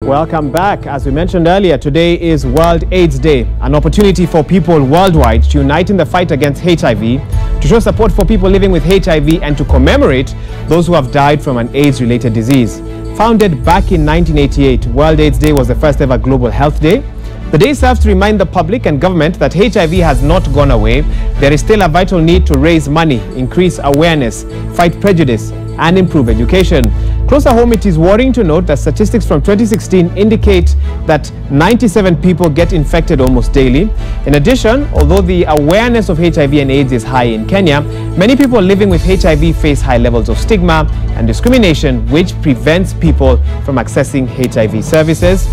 Welcome back. As we mentioned earlier, today is World AIDS Day, an opportunity for people worldwide to unite in the fight against HIV, to show support for people living with HIV, and to commemorate those who have died from an AIDS-related disease. Founded back in 1988, World AIDS Day was the first ever global health day. The day serves to remind the public and government that HIV has not gone away. There is still a vital need to raise money, increase awareness, fight prejudice, and improve education. Closer home, it is worrying to note that statistics from 2016 indicate that 97 people get infected almost daily. In addition, although the awareness of HIV and AIDS is high in Kenya, many people living with HIV face high levels of stigma and discrimination, which prevents people from accessing HIV services.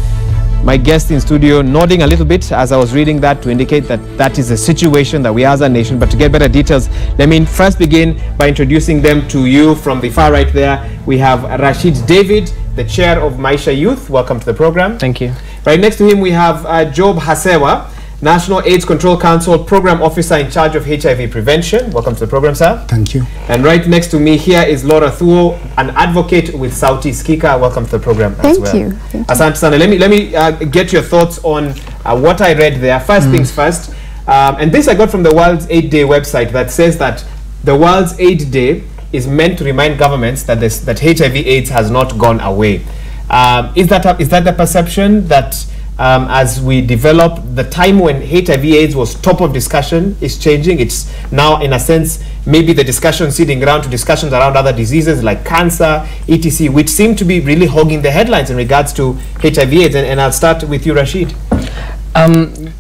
My guest in studio nodding a little bit as I was reading that to indicate that that is the situation that we have as a nation. But to get better details, let me first begin by introducing them to you. From the far right there, we have Rashid David, the chair of Maisha Youth. Welcome to the program. Thank you. Right next to him, we have Job Hasewa, National AIDS Control Council Program Officer in charge of HIV prevention. Welcome to the program, sir. Thank you. And right next to me here is Laura Thuo, an advocate with Sauti Skika. Welcome to the program as well. Thank you. Asante sana. Let me get your thoughts on what I read there. First things first, and this I got from the World AIDS Day website that says that the World AIDS Day is meant to remind governments that that HIV/AIDS has not gone away. Is that the perception that as we develop, the time when HIV/AIDS was top of discussion is changing? It's now, in a sense, maybe the discussion sitting around to discussions around other diseases like cancer, etc., which seem to be really hogging the headlines in regards to HIV/AIDS. And I'll start with you, Rashid.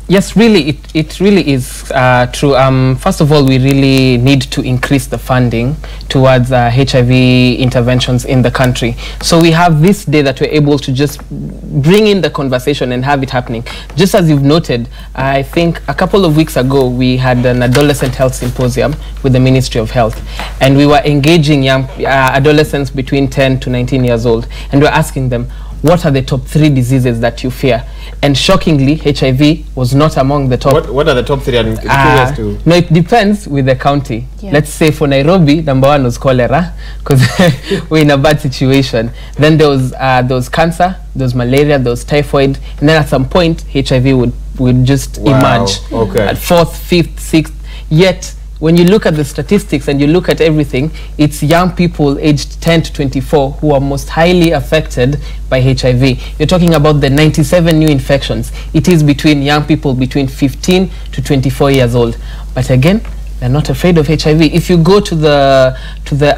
Yes, really, it really is true. First of all, we really need to increase the funding towards HIV interventions in the country. So we have this day that we're able to just bring in the conversation and have it happening. Just as you've noted, I think a couple of weeks ago, we had an adolescent health symposium with the Ministry of Health. And we were engaging young adolescents between 10 to 19 years old. And we're asking them, what are the top 3 diseases that you fear? And shockingly, HIV was not among the top. What are the top 3? I'm curious to. No, it depends with the county. Yeah. Let's say for Nairobi, number 1 was cholera, because we're in a bad situation. Then there was cancer, there was malaria, there was typhoid, and then at some point, HIV would just emerge. Okay. At 4th, 5th, 6th. Yet, when you look at the statistics and you look at everything, it's young people aged 10 to 24 who are most highly affected by HIV. You're talking about the 97 new infections. It is between young people between 15 to 24 years old. But again, they're not afraid of HIV. If you go to the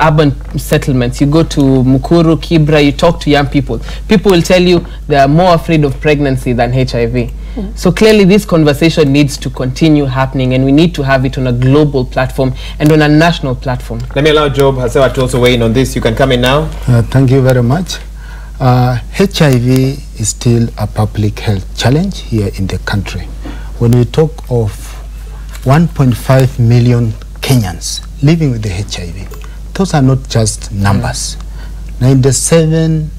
urban settlements, you go to Mukuru, Kibra, you talk to young people, people will tell you they are more afraid of pregnancy than HIV. So clearly this conversation needs to continue happening, and we need to have it on a global platform and on a national platform. Let me allow Job Hasewa to also weigh in on this. You can come in now. Thank you very much. HIV is still a public health challenge here in the country. When we talk of 1.5 million Kenyans living with the HIV, those are not just numbers. 97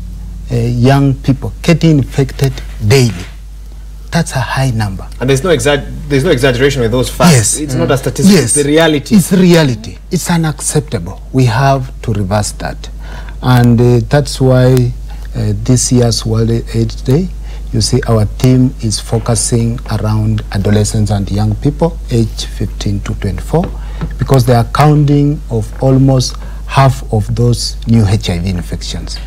young people getting infected daily. That's a high number. And there's no exaggeration with those facts. Yes. It's not a statistic, yes. It's the reality. It's reality. It's unacceptable. We have to reverse that. And that's why this year's World AIDS Day, you see our theme is focusing around adolescents and young people aged 15 to 24, because they are accounting of almost half of those new HIV infections.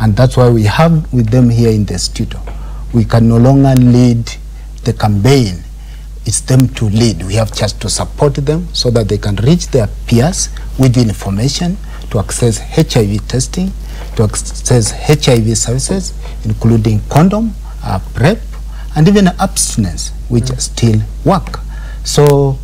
And that's why we have with them here in the studio. We can no longer lead the campaign. It's them to lead. We have just to support them so that they can reach their peers with the information to access HIV testing, to access HIV services, including condom, PrEP, and even abstinence, which still work. So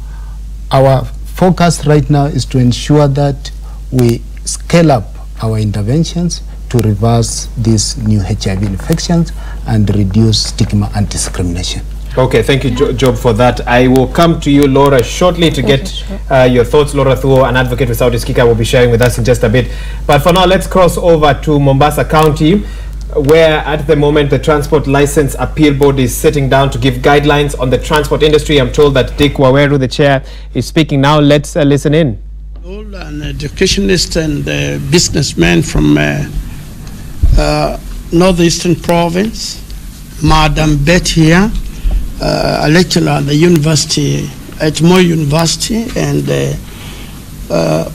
our focus right now is to ensure that we scale up our interventions to reverse these new HIV infections and reduce stigma and discrimination. Okay, thank you, Job, for that. I will come to you, Laura, shortly to get your thoughts. Laura Thuo, an advocate with Sauti Skika, will be sharing with us in just a bit. But for now, let's cross over to Mombasa County, where at the moment the Transport License Appeal Board is sitting down to give guidelines on the transport industry. I'm told that Dick Waweru, the chair, is speaking now. Let's listen in. An educationist and businessman from Northeastern Province, Madam Beth here, a lecturer at the university, at Moi University, and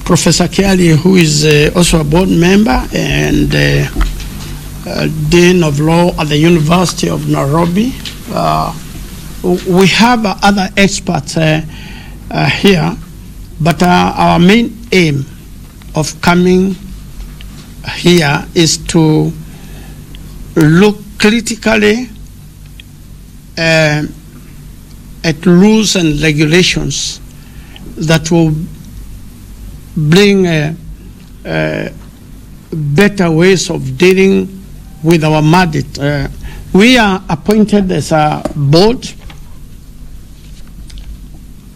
Professor Kelly, who is also a board member and Dean of Law at the University of Nairobi. We have other experts here, but our main aim of coming here is to look critically at rules and regulations that will bring better ways of dealing with our mandate. We are appointed as a board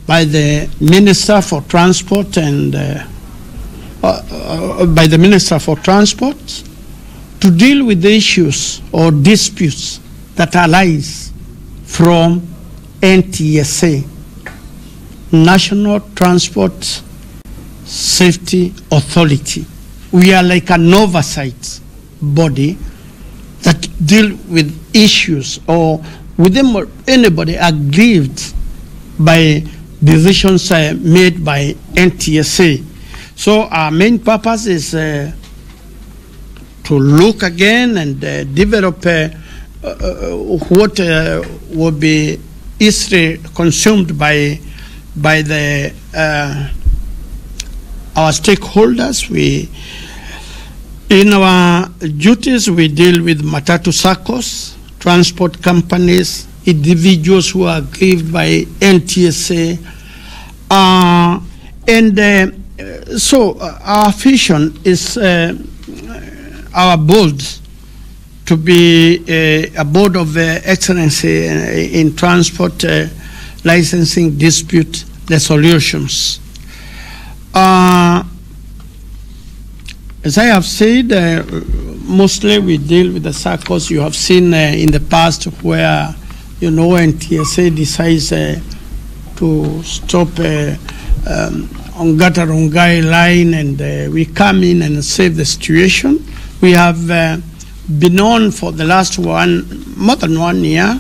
by the Minister for Transport and by the Minister for Transport to deal with the issues or disputes that arise from NTSA, National Transport Safety Authority. We are like an oversight body that deal with issues or with them or anybody aggrieved by decisions made by NTSA. So our main purpose is to look again and develop what will be easily consumed by the our stakeholders. In our duties, we deal with Matatu SACCOs, transport companies, individuals who are aggrieved by NTSA, so our vision is our board to be a board of excellence in transport licensing dispute resolutions. As I have said, mostly we deal with the SACCOs. You have seen in the past where, you know, NTSA decides to stop on Gata-Rongai line, and we come in and save the situation. We have been on for the last more than 1 year,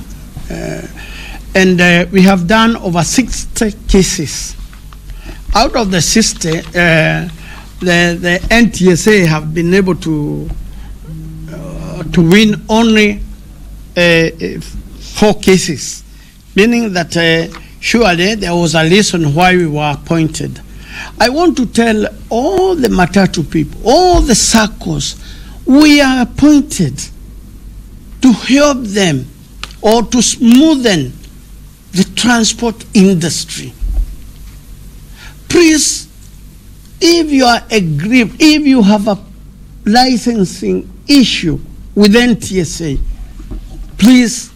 and we have done over 60 cases. Out of the 60, the NTSA have been able to win only 4 cases, meaning that surely there was a reason why we were appointed. I want to tell all the Matatu people, all the SACCOs, we are appointed to help them or to smoothen the transport industry. Please, if you are aggrieved, if you have a licensing issue with NTSA, please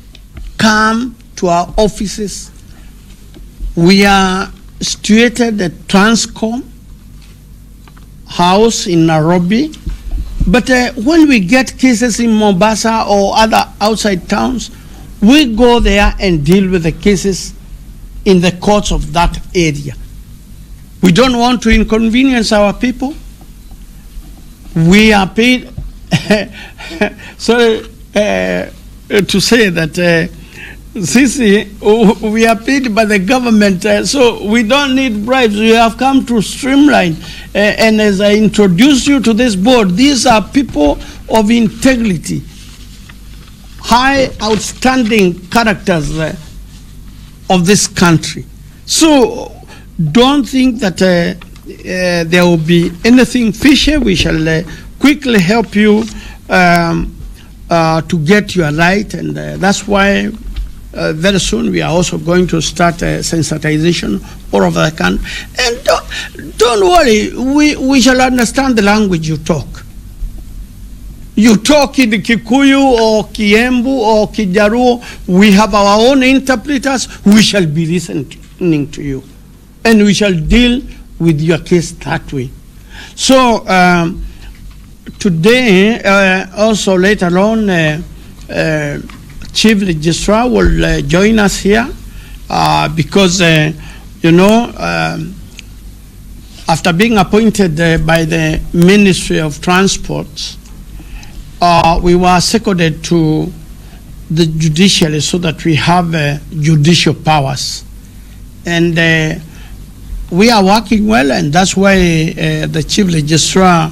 come to our offices. We are situated at Transcom House in Nairobi, but when we get cases in Mombasa or other outside towns, we go there and deal with the cases in the courts of that area. We don't want to inconvenience our people. We are paid, sorry to say that we are paid by the government, so we don't need bribes. We have come to streamline. And as I introduce you to this board, these are people of integrity, high, outstanding characters of this country. So don't think that there will be anything fishy. We shall quickly help you to get your right, and that's why very soon we are also going to start sensitization all over the country. And don't worry, we shall understand the language you talk. You talk in Kikuyu or Kiembu or Kijaruo, we have our own interpreters. We shall be listening to you, and we shall deal with your case that way. So today, also later on, Chief Registrar will join us here because, you know, after being appointed by the Ministry of Transport, we were seconded to the judiciary so that we have judicial powers. And we are working well, and that's why the Chief Registrar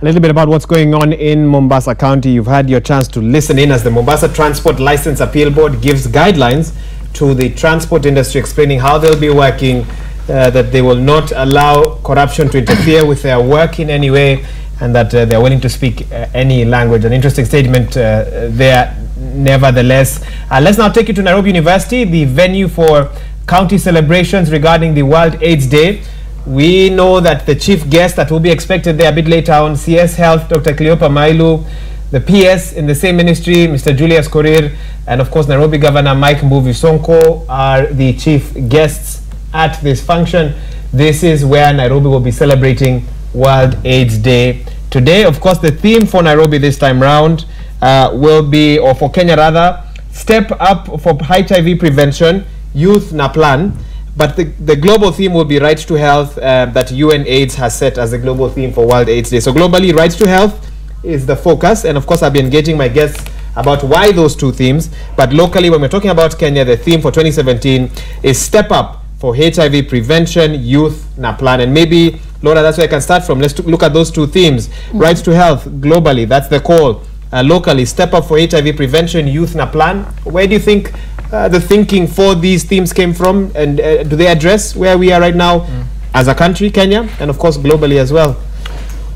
A little bit about what's going on in Mombasa County. You've had your chance to listen in as the Mombasa Transport License Appeal Board gives guidelines to the transport industry explaining how they'll be working, that they will not allow corruption to interfere with their work in any way, and that they're willing to speak any language. An interesting statement there, nevertheless. Let's now take you to Nairobi University, the venue for county celebrations regarding the World AIDS Day. We know that the chief guest that will be expected there a bit later on, CS Health, Dr. Cleopa Mailu, the PS in the same ministry, Mr. Julius Korir, and of course Nairobi Governor Mike Mbuvi Sonko are the chief guests at this function. This is where Nairobi will be celebrating World AIDS Day. Today, of course, the theme for Nairobi this time round will be, or for Kenya rather, Step Up for HIV Prevention, Youth na Plan. But the global theme will be Right to Health that UNAIDS has set as the global theme for World AIDS Day. So globally, Right to Health is the focus. And of course, I'll be engaging my guests about why those two themes. But locally, when we're talking about Kenya, the theme for 2017 is Step Up for HIV Prevention, Youth na Plan. And maybe, Laura, that's where I can start from. Let's look at those two themes. Right to Health, globally, that's the call. Locally, Step Up for HIV Prevention, Youth na Plan. Where do you think the thinking for these themes came from, and do they address where we are right now as a country, Kenya, and of course globally as well?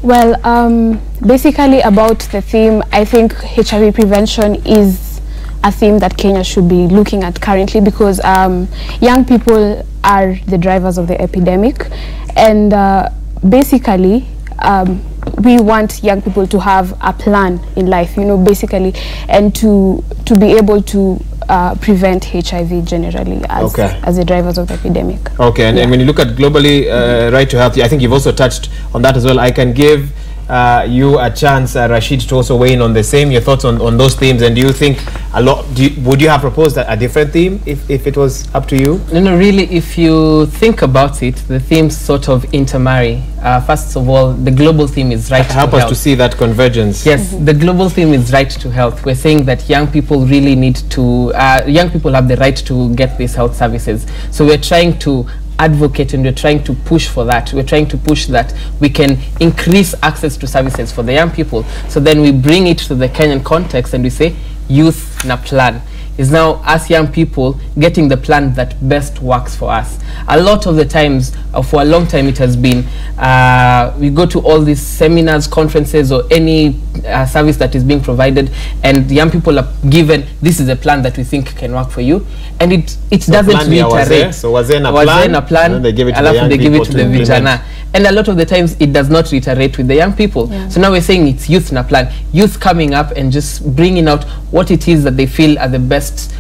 Well, basically about the theme, I think HIV prevention is a theme that Kenya should be looking at currently, because young people are the drivers of the epidemic, and basically we want young people to have a plan in life, you know, basically, and to be able to prevent HIV generally as the drivers of the epidemic. Okay, and when you look at globally, Right to Health, I think you've also touched on that as well. I can give you a chance, Rashid, to also weigh in on the same, your thoughts on those themes. And do you think would you have proposed a different theme if it was up to you? No, really, if you think about it, the themes sort of intermarry. First of all, the global theme is Right to Health. Help us to see that convergence. Yes, the global theme is Right to Health. We're saying that young people really need to, young people have the right to get these health services. So we're trying to advocate, and we're trying to push for that. We're trying to push that we can increase access to services for the young people. So then we bring it to the Kenyan context and we say Youth na Plan is now us young people getting the plan that best works for us. A lot of the times, for a long time, it has been we go to all these seminars, conferences, or any service that is being provided, and young people are given, this is a plan that we think can work for you, and it doesn't reiterate. So was there a plan? And then they give it to the vijana. And a lot of the times it does not reiterate with the young people. Yeah. So now we're saying it's Youth na Plan. Youth coming up and just bringing out what it is that they feel are the best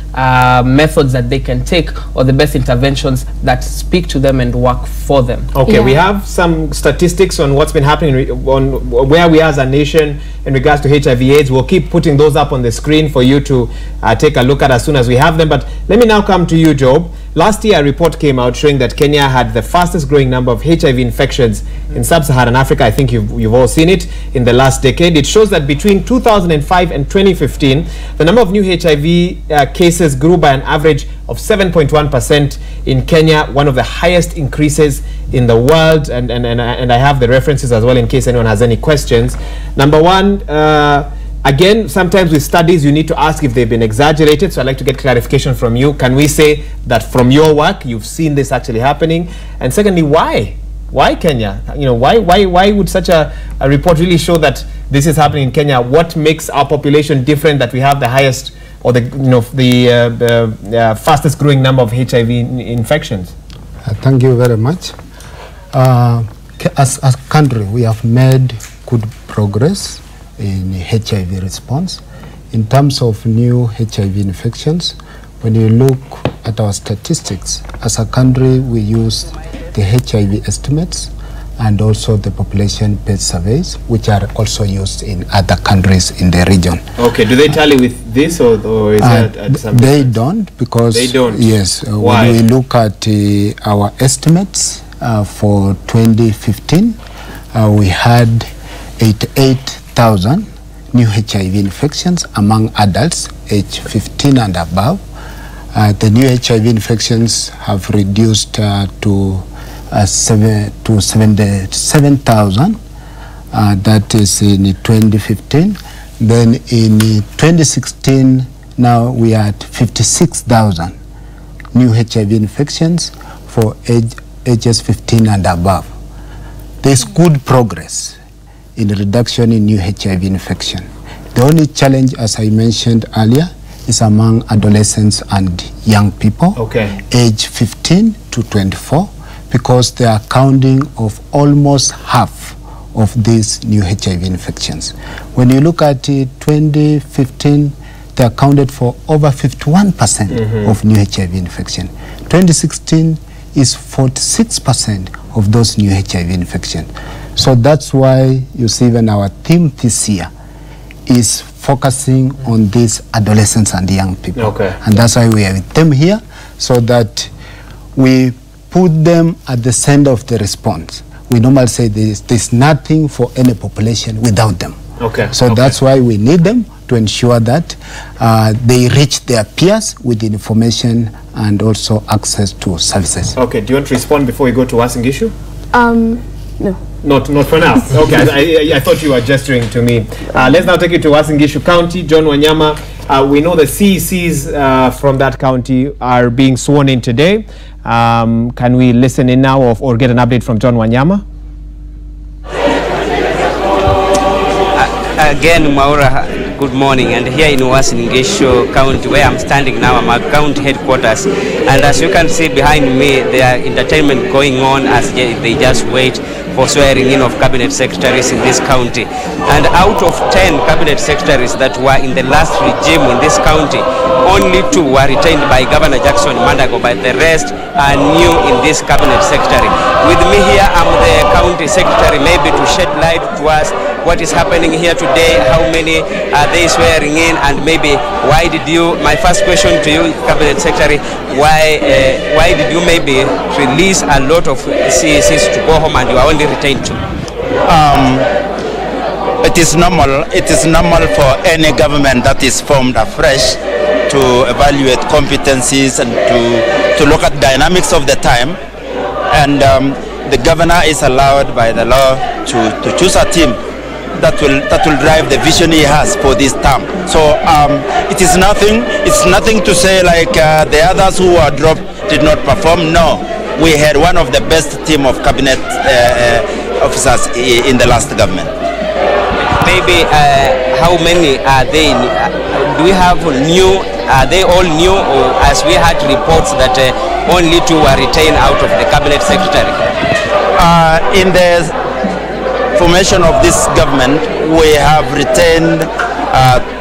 methods that they can take, or the best interventions that speak to them and work for them. Okay, we have some statistics on what's been happening, on where we are as a nation in regards to HIV/AIDS. We'll keep putting those up on the screen for you to take a look at as soon as we have them. But let me now come to you, Job. Last year, a report came out showing that Kenya had the fastest growing number of HIV infections in sub-Saharan Africa. I think you've all seen it in the last decade. It shows that between 2005 and 2015, the number of new HIV cases grew by an average of 7.1% in Kenya, one of the highest increases in the world. And I have the references as well in case anyone has any questions. Number one, again, sometimes with studies, you need to ask if they've been exaggerated. So I'd like to get clarification from you. Can we say that from your work, you've seen this actually happening? And secondly, why? Why Kenya? You know, why would such a report really show that this is happening in Kenya? What makes our population different, that we have the highest, or the fastest growing number of HIV infections? Thank you very much. As a country, we have made good progress in HIV response. In terms of new HIV infections, when you look at our statistics, as a country, we use the HIV estimates and also the population-based surveys, which are also used in other countries in the region. Okay, do they tally with this, or is that at some They don't, because they don't. Yes, why? When we look at our estimates for 2015, we had 88,000 new HIV infections among adults age 15 and above. The new HIV infections have reduced to 77,000. That is in 2015. Then in 2016, now we are at 56,000 new HIV infections for ages 15 and above. There's good progress in the reduction in new HIV infection. The only challenge, as I mentioned earlier, is among adolescents and young people, age 15 to 24, because they are accounting of almost half of these new HIV infections. When you look at 2015, they accounted for over 51% of new HIV infection. 2016 is 46% of those new HIV infections. So that's why you see even our theme this year is focusing on these adolescents and young people. And that's why we have them here, so that we put them at the center of the response. We normally say there's nothing for any population without them. So that's why we need them to ensure that they reach their peers with information and also access to services. Do you want to respond before we go to Uasin Gishu? No. Not for now. I thought you were gesturing to me. Let's now take you to Uasin Gishu County. John Wanyama, we know the CECs from that county are being sworn in today. Can we listen in now or get an update from John Wanyama? Again, Maura, good morning. And here in Uasin Gishu County, where I'm standing now, I'm at county headquarters. And as you can see behind me, there are entertainment going on as they just wait for swearing in of cabinet secretaries in this county. And out of 10 cabinet secretaries that were in the last regime in this county, only 2 were retained by Governor Jackson Mandago, but the rest are new in this cabinet secretary. With me here, I'm the county secretary, maybe to shed light to us what is happening here today, how many are they swearing in, and maybe why did you, my first question to you, cabinet secretary, why did you maybe release a lot of CECs to go home and you are only retained 2? It is normal for any government that is formed afresh to evaluate competencies and to look at dynamics of the time, and the governor is allowed by the law to choose a team that will drive the vision he has for this term. So it's nothing to say like the others who were dropped did not perform. No, we had one of the best team of cabinet officers in the last government. Maybe how many are they? Do we have new? Are they all new, or as we had reports that only 2 were retained out of the cabinet secretary? In the formation of this government, we have retained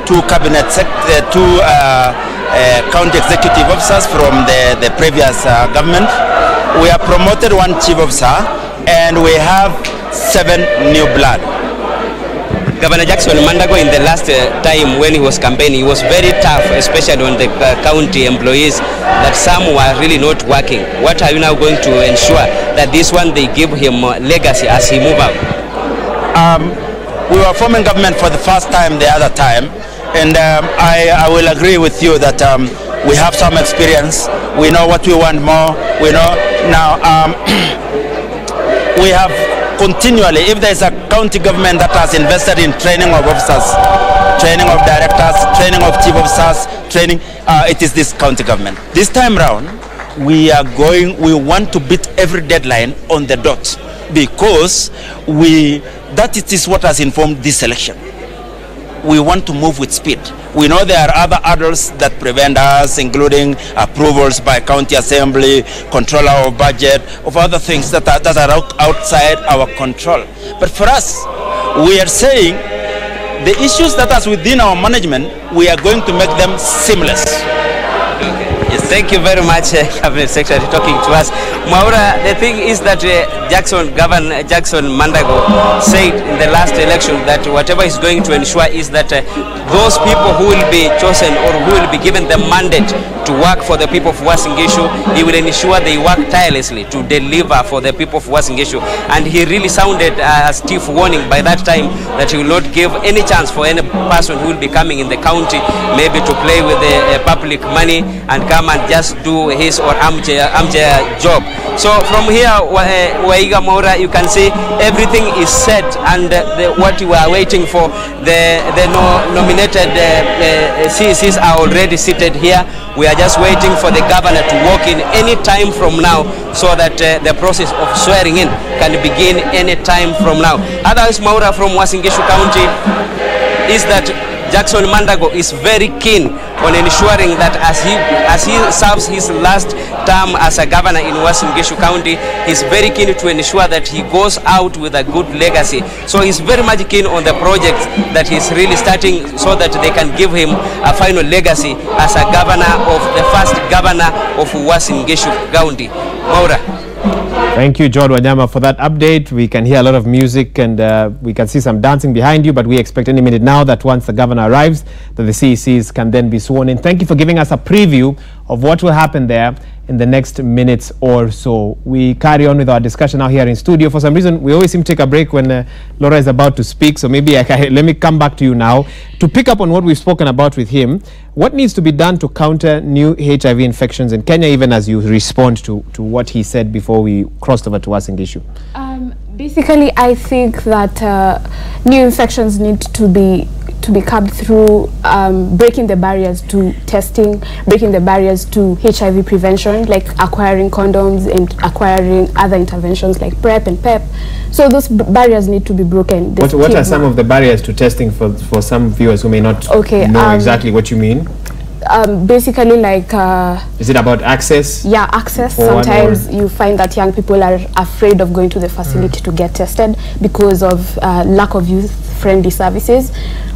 2 county executive officers from the previous government. We have promoted 1 chief officer, and we have 7 new blood. Governor Jackson Mandago, in the last time when he was campaigning, he was very tough, especially on the county employees, that some were really not working. What are you now going to ensure that this one they give him legacy as he move out? We were forming government for the first time the other time, and I will agree with you that we have some experience. We know what we want more. We know now we have continually, if there is a county government that has invested in training of officers, training of directors, training of chief officers, training, it is this county government. This time round, we want to beat every deadline on the dot, because that it is what has informed this election. We want to move with speed. We know there are other adults that prevent us, including approvals by county assembly, control our budget, of other things that are outside our control. But for us, we are saying the issues that are within our management, we are going to make them seamless. Okay. Yes, thank you very much, Cabinet Secretary, talking to us. Mwaura, the thing is that Governor Jackson Mandago said in the last election that whatever he's going to ensure is that those people who will be chosen or who will be given the mandate to work for the people of Uasin Gishu, he will ensure they work tirelessly to deliver for the people of Uasin Gishu. And he really sounded a stiff warning by that time that he will not give any chance for any person who will be coming in the county maybe to play with the public money and come and just do his or armchair job. So from here, Waiga Mwaura, you can see everything is set, and what you are waiting for, the nominated CECs are already seated here. We are just waiting for the governor to walk in any time from now, so that the process of swearing in can begin any time from now. Otherwise, Mwaura, from Uasin Gishu County, is that Jackson Mandago is very keen on ensuring that as he serves his last term as a governor in Uasin Gishu County, he's very keen to ensure that he goes out with a good legacy. So he's very much keen on the projects that he's really starting, so that they can give him a final legacy as a governor, of the first governor of Uasin Gishu County. Mwaura. Thank you, George Wanyama, for that update. We can hear a lot of music, and we can see some dancing behind you, but we expect any minute now that once the governor arrives, that the CECs can then be sworn in. Thank you for giving us a preview of what will happen there in the next minutes or so. We carry on with our discussion now here in studio. For some reason, we always seem to take a break when Laura is about to speak, so maybe let me come back to you now to pick up on what we've spoken about with him. What needs to be done to counter new HIV infections in Kenya, even as you respond to what he said before we crossed over to Uasin Gishu? Basically, I think that new infections need to be curbed through breaking the barriers to testing, breaking the barriers to HIV prevention, like acquiring condoms and acquiring other interventions like PrEP and PEP. So those barriers need to be broken. What are some of the barriers to testing for some viewers who may not know exactly what you mean? Basically, like is it about access? Yeah, access. Sometimes you find that young people are afraid of going to the facility to get tested because of lack of youth-friendly services.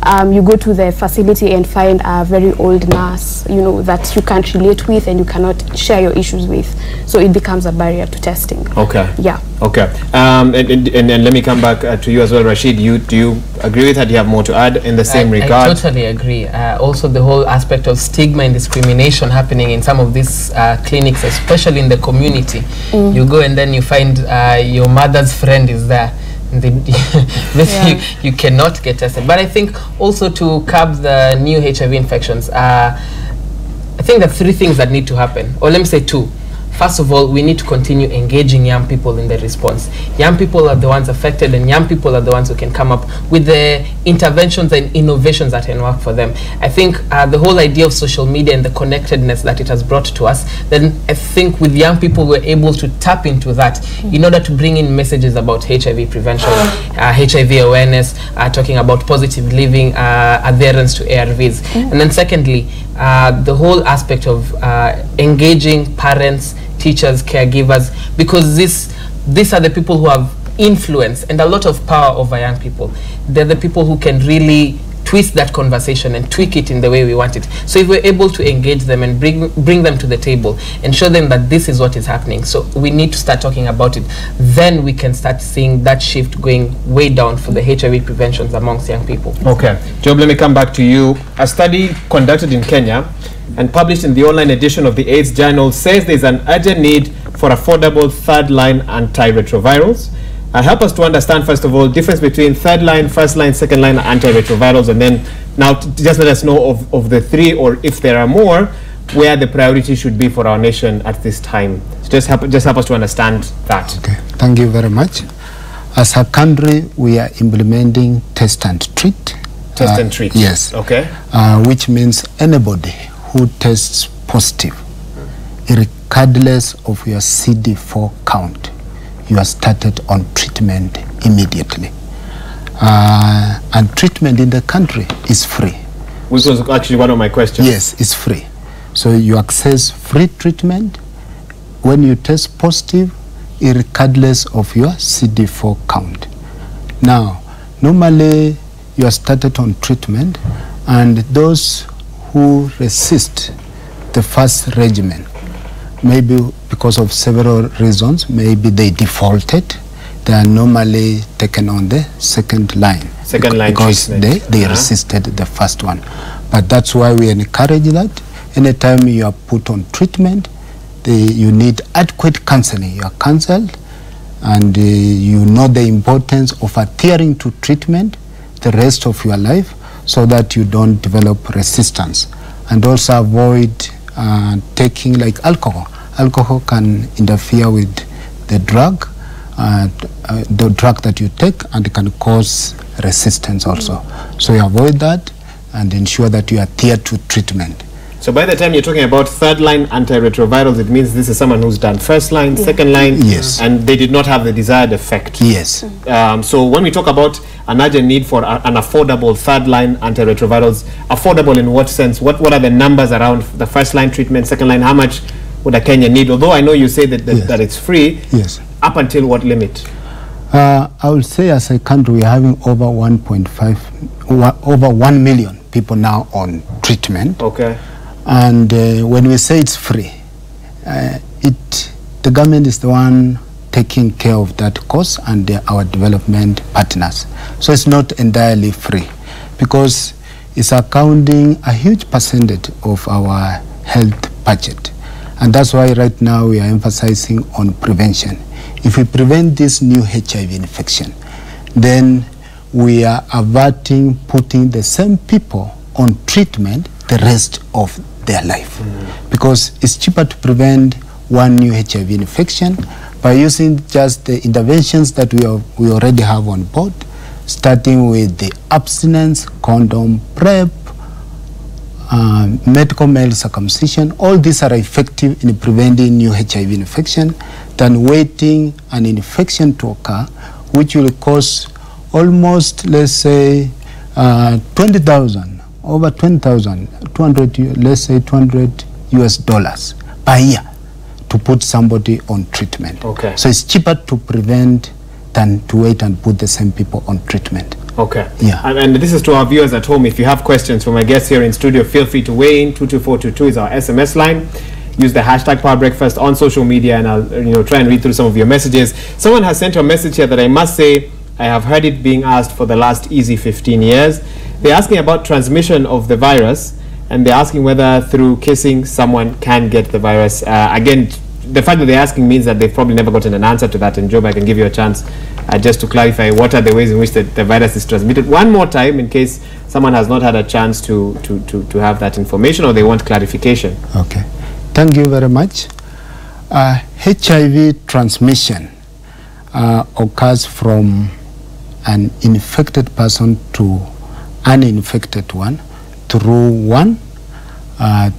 You go to the facility and find a very old nurse, that you can't relate with and you cannot share your issues with. So it becomes a barrier to testing. Okay. Yeah. Okay. And let me come back to you as well, Rashid. Do you agree with that? Do you have more to add in the same regard? I totally agree. Also, the whole aspect of stigma and discrimination happening in some of these clinics, especially in the community. You go and then you find your mother's friend is there. You cannot get tested. But I think also to curb the new HIV infections, I think there are three things that need to happen, or let me say two. First of all, we need to continue engaging young people in the response. Young people are the ones affected, and young people are the ones who can come up with the interventions and innovations that can work for them. I think the whole idea of social media and the connectedness that it has brought to us, then I think with young people we're able to tap into that in order to bring in messages about HIV prevention, HIV awareness, talking about positive living, adherence to ARVs. And then secondly, the whole aspect of engaging parents, teachers, caregivers, because these are the people who have influence and a lot of power over young people. They're the people who can really twist that conversation and tweak it in the way we want it. So if we're able to engage them and bring them to the table and show them that this is what is happening, so we need to start talking about it, then we can start seeing that shift going way down for the HIV preventions amongst young people. Okay. Job, let me come back to you. A study conducted in Kenya and published in the online edition of the AIDS Journal says there's an urgent need for affordable third-line antiretrovirals. Help us to understand, first of all, difference between third-line, first-line, second-line antiretrovirals, and then now just let us know of the three, or if there are more, where the priority should be for our nation at this time. So just help us to understand that. Okay, thank you very much. As a country, we are implementing test and treat. Test and treat. Yes. Okay. Which means anybody who tests positive, regardless of your CD4 count, you are started on treatment immediately. And treatment in the country is free. Which was actually one of my questions. Yes, it's free. So you access free treatment when you test positive, regardless of your CD4 count. Now, normally you are started on treatment, and those who resist the first regimen. Maybe because of several reasons, maybe they defaulted. They are normally taken on the second line. Second line because treatment. they resisted the first one. But that's why we encourage that. Anytime you are put on treatment, you need adequate counseling. You are counseled, and you know the importance of adhering to treatment the rest of your life so that you don't develop resistance. And also avoid taking like alcohol. Alcohol can interfere with the drug that you take, and it can cause resistance also. So you avoid that and ensure that you adhere to treatment. So by the time you're talking about third line antiretrovirals, it means this is someone who's done first line, second line, yes, and they did not have the desired effect. Yes. So when we talk about an urgent need for an affordable third line antiretrovirals, affordable in what sense? What are the numbers around the first line treatment, second line? How much would a Kenya need? Although I know you say that Yes. that it's free. Yes. Up until what limit? I would say as a country we are having over 1 million people now on treatment. Okay. And when we say it's free, the government is the one taking care of that cost, and our development partners. So it's not entirely free, because it's accounting a huge percentage of our health budget. And that's why right now we are emphasizing on prevention. If we prevent this new HIV infection, then we are averting putting the same people on treatment the rest of their life. Because it's cheaper to prevent one new HIV infection by using just the interventions that we already have on board, starting with the abstinence, condom, PrEP, medical male circumcision. All these are effective in preventing new HIV infection than waiting an infection to occur, which will cost almost, let's say, 20,000, over 20,000, 200, let's say $200 per year to put somebody on treatment. Okay. So it's cheaper to prevent than to wait and put the same people on treatment. Okay. Yeah. And this is to our viewers at home. If you have questions for my guests here in studio, feel free to weigh in. 22422 is our SMS line. Use the hashtag Power Breakfast on social media, and I'll try and read through some of your messages. Someone has sent a message here that I must say I have heard it being asked for the last easy 15 years. They're asking about transmission of the virus, and they're asking whether through kissing someone can get the virus. Again, the fact that they're asking means that they've probably never gotten an answer to that. And Job, I can give you a chance just to clarify what are the ways in which the virus is transmitted. One more time, in case someone has not had a chance to have that information or they want clarification. Okay. Thank you very much. HIV transmission occurs from an infected person to an uninfected one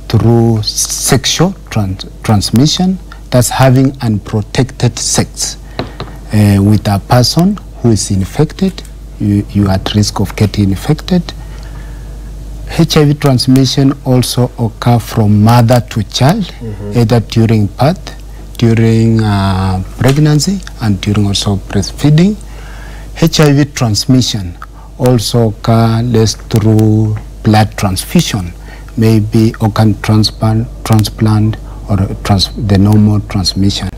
through sexual transmission. That's having unprotected sex with a person who is infected. You are at risk of getting infected. HIV transmission also occurs from mother to child, either during birth, during pregnancy, and during also breastfeeding. HIV transmission also occurs through blood transfusion, maybe organ transplant or the normal transmission.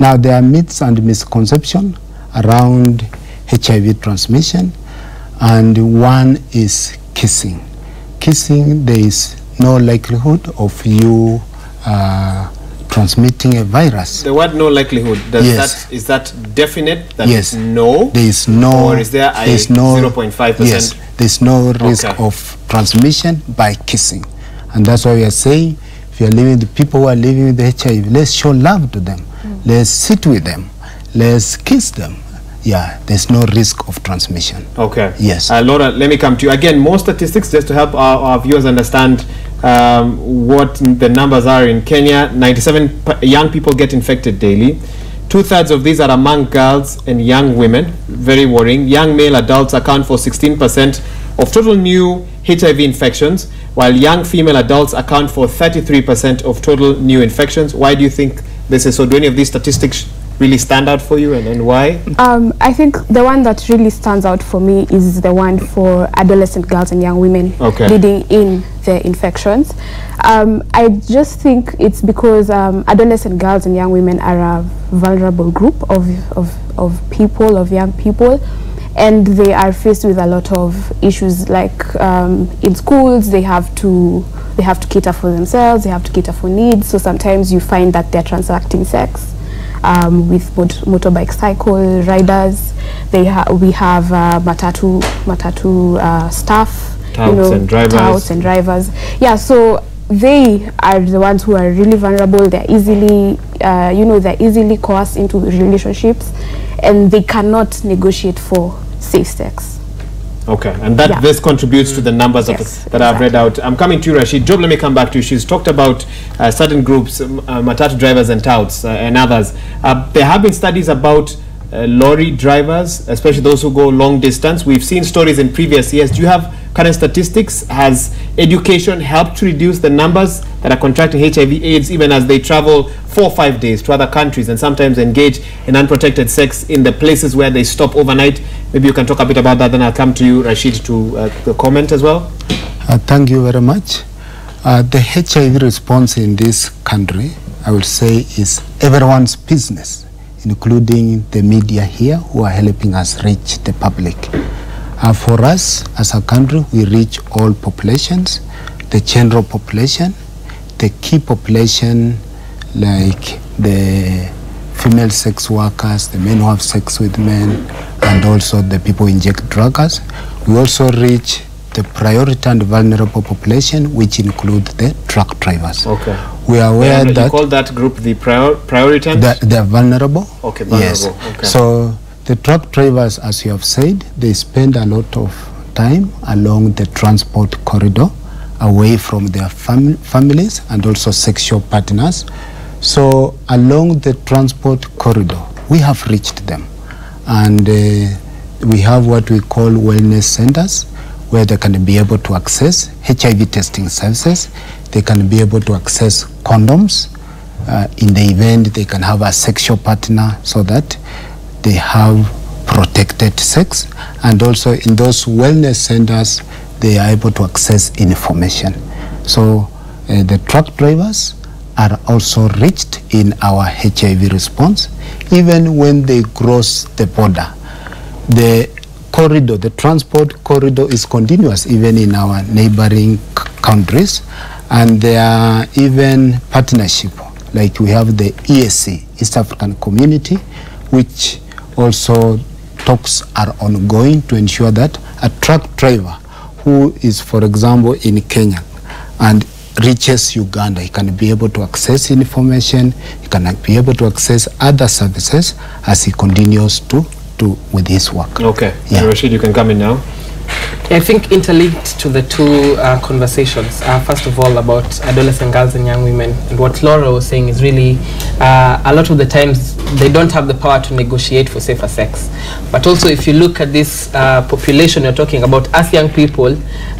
Now there are myths and misconceptions around HIV transmission, and one is kissing. Kissing, there is no likelihood of you transmitting a virus. The word no likelihood, Yes. is that definite? That Yes. No? There is no. Or is there a there's no 0.5%? Yes, there's no risk Okay. of transmission by kissing, and that's why we are saying, if you are living with people who are living with HIV, let's show love to them. Let's sit with them. Let's kiss them. Yeah, there's no risk of transmission. Okay. Yes. Laura, let me come to you. Again, more statistics just to help our viewers understand what the numbers are in Kenya. 97 young people get infected daily. 2/3 of these are among girls and young women. Very worrying. Young male adults account for 16% of total new HIV infections, while young female adults account for 33% of total new infections. Why do you think this is so? Do any of these statistics really stand out for you, and why? I think the one that really stands out for me is the one for adolescent girls and young women leading in the infections. I just think it's because adolescent girls and young women are a vulnerable group of people, of young people, and they are faced with a lot of issues, like in schools they have to cater for themselves, they have to cater for needs, so sometimes you find that they're transacting sex with motorbike cycle riders. We have matatu staff, touts and drivers. Yeah, so they are the ones who are really vulnerable. They're easily they're easily coerced into relationships, and they cannot negotiate for safe sex. Okay, and that this contributes to the numbers that I've read out. I'm coming to you, Rashid. Job, let me come back to you. She's talked about certain groups, matatu drivers and touts and others. There have been studies about lorry drivers, especially those who go long distance. We've seen stories in previous years. Do you have current statistics? Has education helped to reduce the numbers that are contracting HIV/AIDS even as they travel 4 or 5 days to other countries and sometimes engage in unprotected sex in the places where they stop overnight? Maybe you can talk a bit about that, then I'll come to you, Rashid, to comment as well. Thank you very much. The HIV response in this country, I would say, is everyone's business, including the media here who are helping us reach the public. For us as a country, we reach all populations, the general population, the key population like the female sex workers, the men who have sex with men, and also the people who inject drugs. We also reach the priority and vulnerable population, which include the truck drivers. Okay. We are aware that you call that group the priority. They are vulnerable. Okay, vulnerable. Yes. Okay. So the truck drivers, as you have said, they spend a lot of time along the transport corridor, away from their families and also sexual partners. So along the transport corridor, we have reached them, and we have what we call wellness centers, where they can be able to access HIV testing services. They can be able to access condoms. In the event they can have a sexual partner, so that they have protected sex. And also in those wellness centers, they are able to access information. So the truck drivers are also reached in our HIV response, even when they cross the border. The corridor, the transport corridor, is continuous even in our neighboring countries, and there are even partnership, like we have the ESC, East African Community, which also talks are ongoing to ensure that a truck driver who is, for example, in Kenya and reaches Uganda, he can be able to access information, he can be able to access other services as he continues to with his work. Okay, yeah. Rashid, you can come in now. I think interlinked to the two conversations, first of all about adolescent girls and young women, and what Laura was saying is really a lot of the times they don't have the power to negotiate for safer sex. But also if you look at this population you're talking about, as young people,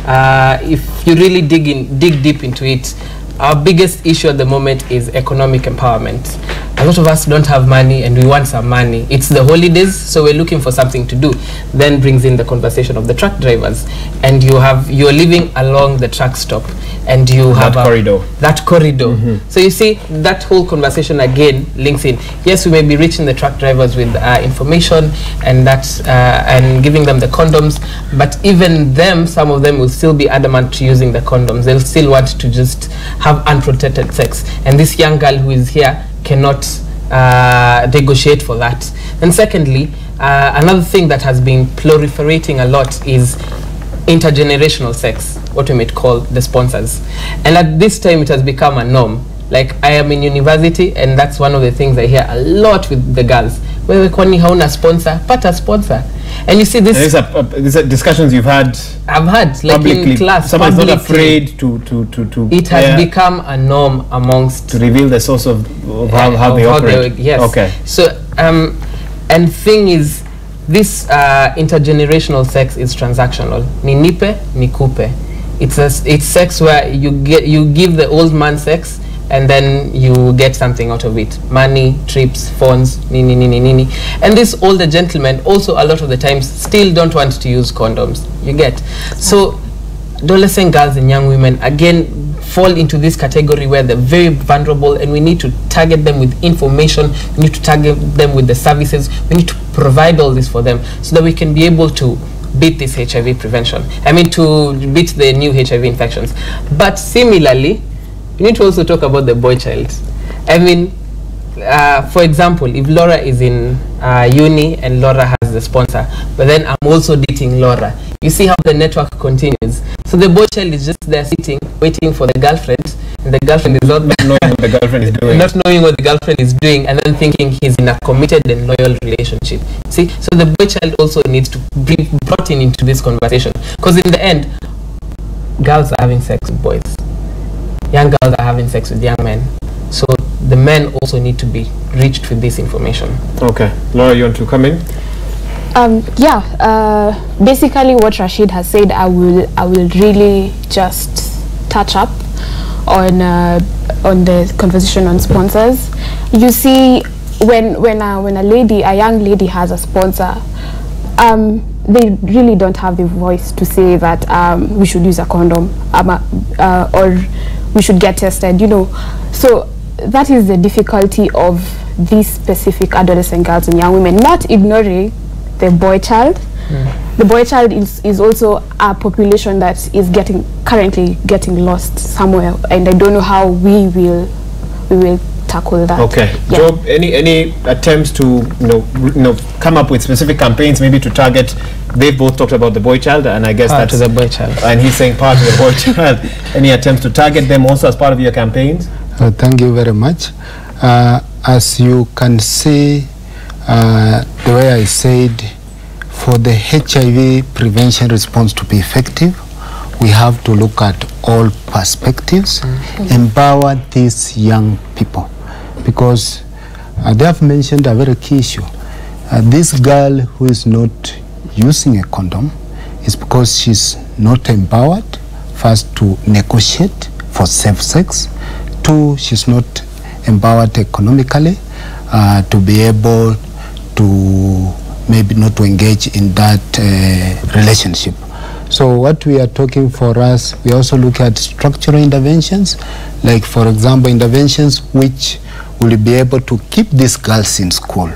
if you really dig deep into it, our biggest issue at the moment is economic empowerment. A lot of us don't have money and we want some money. It's the holidays, so we're looking for something to do. Then brings in the conversation of the truck drivers, and you're living along the truck stop, and you have that corridor. Mm-hmm. So you see that whole conversation again links in. Yes, we may be reaching the truck drivers with information and and giving them the condoms, but even them, some of them will still be adamant to using the condoms. They'll still want to just have unprotected sex, and this young girl who is here cannot negotiate for that. And secondly, another thing that has been proliferating a lot is intergenerational sex, what we might call the sponsors. And at this time it has become a norm. Like, I am in university, and that's one of the things I hear a lot with the girls. Wewe kwani hauna sponsor? Pata sponsor. And you see this. These are discussions you've had. I've had, like publicly. In class. Someone's not afraid to. It has become a norm amongst. To reveal the source of how they operate. Yes. Okay. So and thing is, this intergenerational sex is transactional. Ni nipe, ni kupe. It's sex where you give the old man sex, and then you get something out of it. Money, trips, phones, nini, nini, nini. And these older gentlemen also a lot of the times still don't want to use condoms. You get? So adolescent girls and young women, again, fall into this category where they're very vulnerable, and we need to target them with information. We need to target them with the services. We need to provide all this for them so that we can be able to beat this HIV prevention. I mean, to beat the new HIV infections. But similarly, we need to also talk about the boy child. I mean, for example, if Laura is in uni and Laura has the sponsor, but then I'm also dating Laura, you see how the network continues. So the boy child is just there sitting, waiting for the girlfriend, and the girlfriend is not knowing what the girlfriend is doing. Not knowing what the girlfriend is doing, and then thinking he's in a committed and loyal relationship. See, so the boy child also needs to be brought into this conversation, because in the end, girls are having sex with boys. Young girls are having sex with young men. So the men also need to be reached with this information. Okay. Laura, you want to come in? Basically what Rashid has said, I will really just touch up on the conversation on sponsors. You see, when a young lady has a sponsor, they really don't have the voice to say that we should use a condom or we should get tested, you know. So that is the difficulty of these specific adolescent girls and young women, not ignoring the boy child. The boy child is also a population that is currently getting lost somewhere, and I don't know how we will tackle that. Okay. Yeah. Job, any attempts to come up with specific campaigns, maybe to target? They've both talked about the boy child, and I guess part that's to the boy child, and he's saying part of the boy child. Any attempts to target them also as part of your campaigns? Thank you very much. As you can see, the way I said, for the HIV prevention response to be effective, we have to look at all perspectives, empower these young people, because they have mentioned a very key issue. This girl who is not using a condom is because she's not empowered, first, to negotiate for safe sex. Two, she's not empowered economically to be able to maybe not to engage in that relationship. So what we are talking for us, we also look at structural interventions, like for example interventions which will be able to keep these girls in school.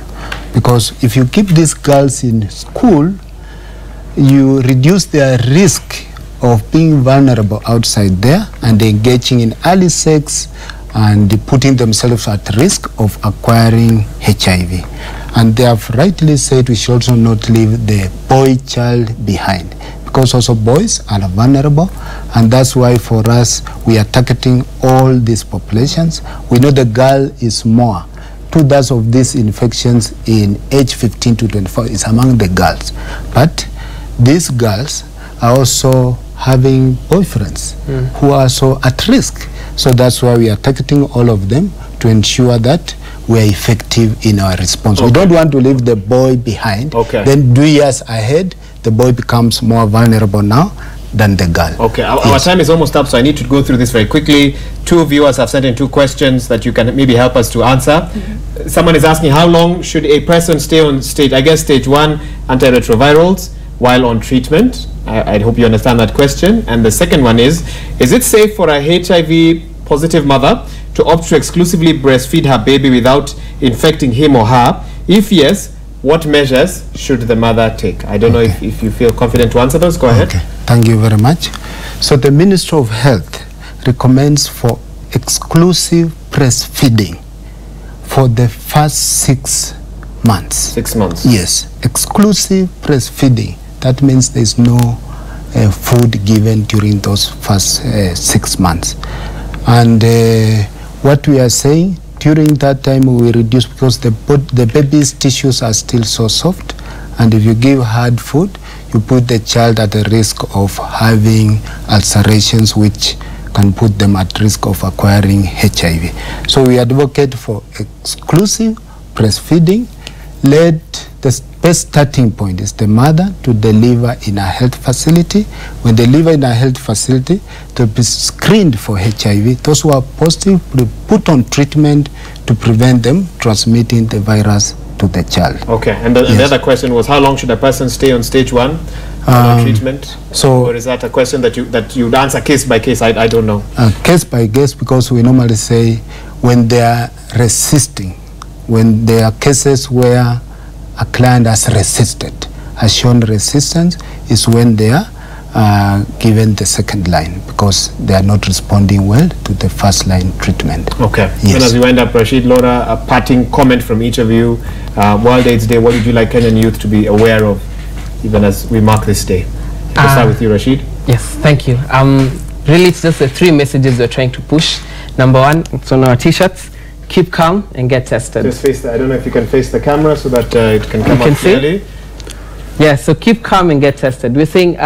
Because if you keep these girls in school, you reduce their risk of being vulnerable outside there and engaging in early sex and putting themselves at risk of acquiring HIV. And they have rightly said we should also not leave the boy child behind, because also boys are vulnerable, and that's why for us we are targeting all these populations. We know the girl is more. 2/3 of these infections in age 15 to 24 is among the girls. But these girls are also having boyfriends who are also at risk. So that's why we are targeting all of them to ensure that we are effective in our response. Okay. We don't want to leave the boy behind. Okay. Then 2 years ahead, the boy becomes more vulnerable now than the girl. Okay, our time is almost up, so I need to go through this very quickly. 2 viewers have sent in 2 questions that you can maybe help us to answer. Someone is asking, how long should a person stay on stage 1 antiretrovirals while on treatment? I hope you understand that question. And the second one is it safe for a HIV positive mother to opt to exclusively breastfeed her baby without infecting him or her? If yes, what measures should the mother take? I don't know if you feel confident to answer those. Go ahead. Okay. Thank you very much. So the Ministry of Health recommends for exclusive breastfeeding for the first 6 months. 6 months? Yes. Exclusive breastfeeding. That means there's no food given during those first 6 months. And what we are saying, during that time we reduce, because the baby's tissues are still so soft, and if you give hard food, you put the child at the risk of having ulcerations which can put them at risk of acquiring HIV. So we advocate for exclusive breastfeeding. Let the best starting point is the mother to deliver in a health facility. When they deliver in a health facility, to be screened for HIV. Those who are positive will be put on treatment to prevent them transmitting the virus to the child. Okay, and the other question was, how long should a person stay on stage 1 treatment? Or is that a question that you'd answer case by case? I don't know. Case by case, because we normally say when they are resisting, when there are cases where a client has resisted, has shown resistance, is when they are given the second line, because they are not responding well to the first line treatment. Okay. Yes. And as we wind up, Rashid, Laura, a parting comment from each of you. World AIDS Day, what would you like Kenyan youth to be aware of, even as we mark this day? Let's start with you, Rashid. Yes, thank you. Really, it's just the 3 messages we're trying to push. Number 1, it's on our t-shirts. Keep calm and get tested. Just face I don't know if you can face the camera so that it can come out clearly. Yeah, so keep calm and get tested. We're saying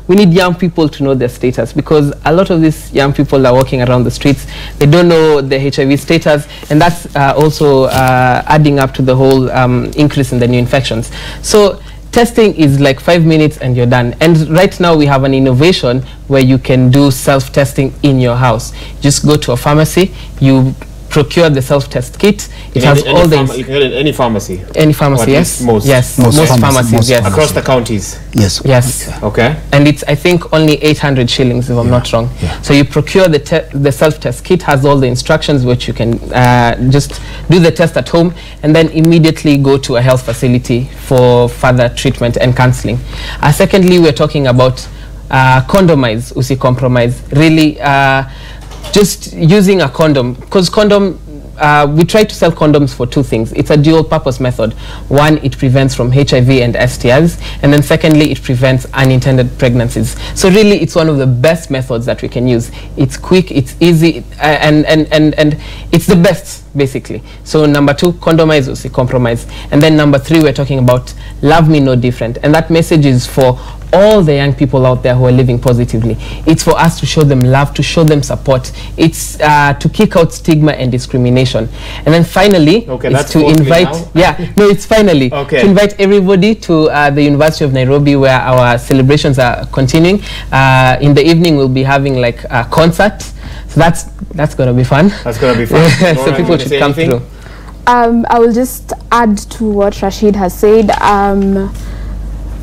we need young people to know their status, because a lot of these young people are walking around the streets. They don't know the HIV status, and that's also adding up to the whole increase in the new infections. So testing is like 5 minutes and you're done. And right now we have an innovation where you can do self-testing in your house. Just go to a pharmacy, you procure the self-test kit. It has all the... You can get it in any pharmacy? Any pharmacy, yes. Most Pharmacies, yes. Across the counties? Yes. Yes. Okay. And it's, I think, only 800 shillings, if I'm not wrong. Yeah. So you procure the self-test kit, has all the instructions, which you can just do the test at home, and then immediately go to a health facility for further treatment and counseling. Secondly, we're talking about condomize, usi compromise. Really, just using a condom, because condom, we try to sell condoms for 2 things. It's a dual purpose method. 1, it prevents from HIV and STIs, and then secondly, it prevents unintended pregnancies. So really, it's one of the best methods that we can use. It's quick, it's easy, and it's the best, basically. So number 2, condomize, usi compromise. And then number 3, we're talking about love me no different, and that message is for all the young people out there who are living positively. It's for us to show them love, to show them support. It's to kick out stigma and discrimination. And then finally, it's to invite, to invite everybody to the University of Nairobi, where our celebrations are continuing. In the evening, we'll be having like a concert. So that's going to be fun. That's going to be fun. So people should come through. I will just add to what Rashid has said.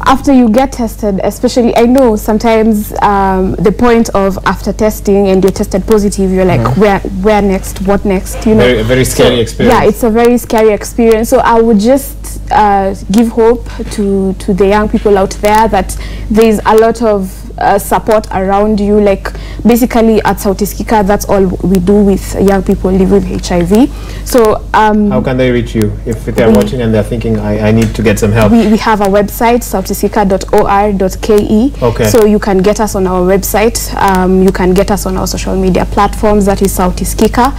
After you get tested, especially, I know sometimes the point of after testing and you're tested positive, you're like, where next, what next, you know? A very scary experience. Yeah, it's a very scary experience. So I would just give hope to the young people out there that there's a lot of support around you. Like basically at Sauti Sikika, that's all we do with young people living with HIV. So how can they reach you if they're watching and they're thinking, I need to get some help? We have a website, sautisika.or.ke. Okay. So you can get us on our website. You can get us on our social media platforms. That is Sauti Sikika.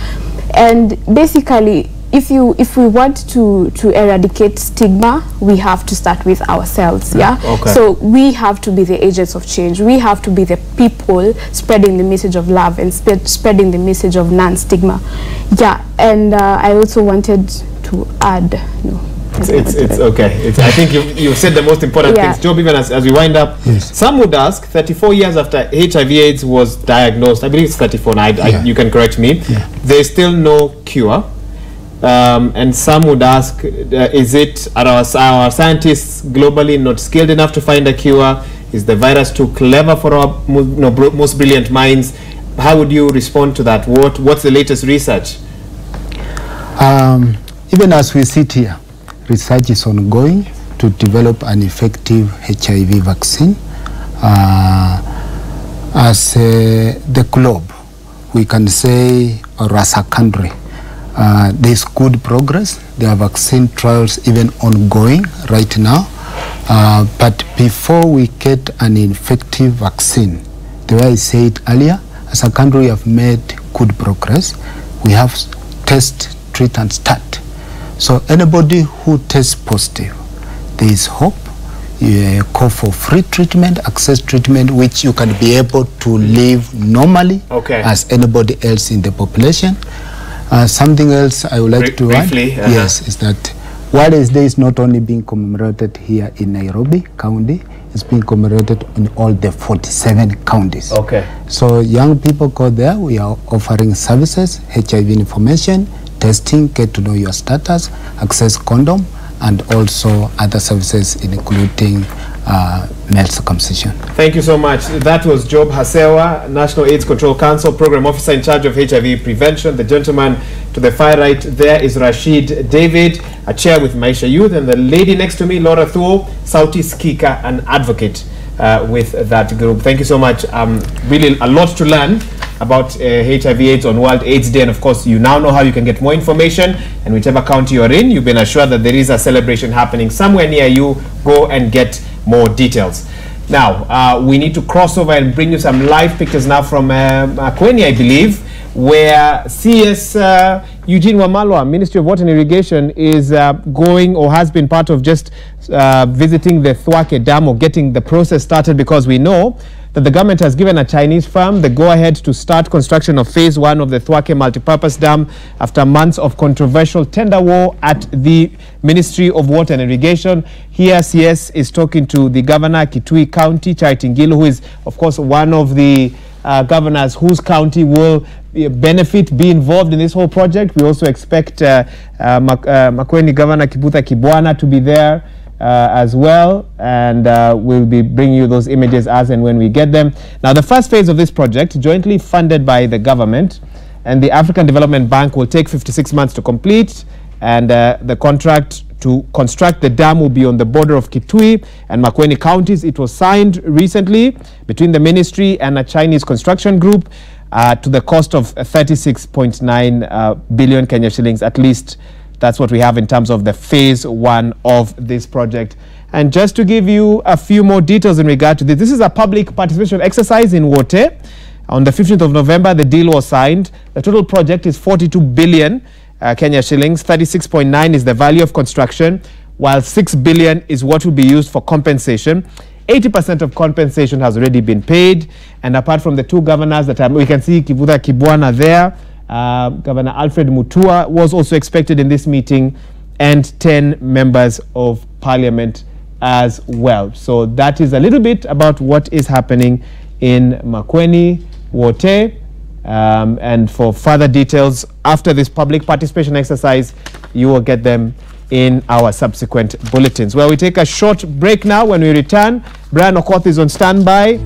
And basically, if we want to eradicate stigma, we have to start with ourselves. Yeah. Okay. So we have to be the agents of change. We have to be the people spreading the message of love and spreading the message of non-stigma. Yeah. And I also wanted to add. It's okay. I think you've said the most important things. Job, even as we wind up, some would ask, 34 years after HIV/AIDS was diagnosed, I believe it's 34 now, you can correct me, there is still no cure. And some would ask, is it, are our scientists globally not skilled enough to find a cure? Is the virus too clever for our most brilliant minds? How would you respond to that? What's the latest research? Even as we sit here, research is ongoing to develop an effective HIV vaccine. As the globe, we can say, or as a country, there's good progress. There are vaccine trials even ongoing right now. But before we get an effective vaccine, the way I said earlier, as a country we have made good progress. We have test, treat and start. So anybody who tests positive, there is hope. You call for free treatment, access treatment, which you can be able to live normally as anybody else in the population. Something else I would like to add, yes, is that World AIDS Day is not only being commemorated here in Nairobi County, it's being commemorated in all the 47 counties. Okay. So young people go there. We are offering services, HIV information, testing, get to know your status, access condom, and also other services including male circumcision. Thank you so much. That was Job Hasewa, National AIDS Control Council Program Officer in charge of HIV prevention. The gentleman to the far right there is Rashid David, a chair with Maisha Youth, and the lady next to me, Laura Thuo, Sauti Skika, an advocate with that group. Thank you so much. Really a lot to learn about HIV/AIDS on World AIDS Day, and of course you now know how you can get more information, and whichever county you're in, you've been assured that there is a celebration happening somewhere near you. Go and get more details. Now we need to cross over and bring you some live pictures now from Makueni, I believe, where CS Eugene Wamalwa, Ministry of Water and Irrigation, is going or has been part of just visiting the Thwake Dam or getting the process started, because we know that the government has given a Chinese firm the go-ahead to start construction of phase 1 of the Thwake multipurpose dam after months of controversial tender war at the Ministry of Water and Irrigation. Here CS is talking to the governor, Kitui County, Charity Ngilu, who is of course one of the governors whose county will benefit, be involved in this whole project. We also expect Makueni Governor Kibutha Kibwana to be there as well, and we'll be bringing you those images as and when we get them. Now, the first phase of this project, jointly funded by the government and the African Development Bank, will take 56 months to complete, and the contract to construct the dam will be on the border of Kitui and Makueni counties. It was signed recently between the ministry and a Chinese construction group to the cost of 36.9 billion Kenya shillings, at least. That's what we have in terms of the phase 1 of this project. And just to give you a few more details in regard to this, this is a public participation exercise in Wote. On the 15th of November, the deal was signed. The total project is 42 billion Kenya shillings. 36.9 is the value of construction, while 6 billion is what will be used for compensation. 80% of compensation has already been paid. And apart from the two governors that we can see Kibutha Kibwana there, Governor Alfred Mutua was also expected in this meeting, and 10 members of parliament as well. So that is a little bit about what is happening in Makueni, Wote, and for further details after this public participation exercise, you will get them in our subsequent bulletins. Well, we take a short break now. When we return, Brian Okoth is on standby.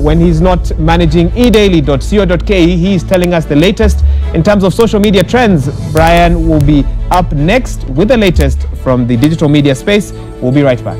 When he's not managing edaily.co.ke, he is telling us the latest in terms of social media trends. Brian will be up next with the latest from the digital media space. We'll be right back.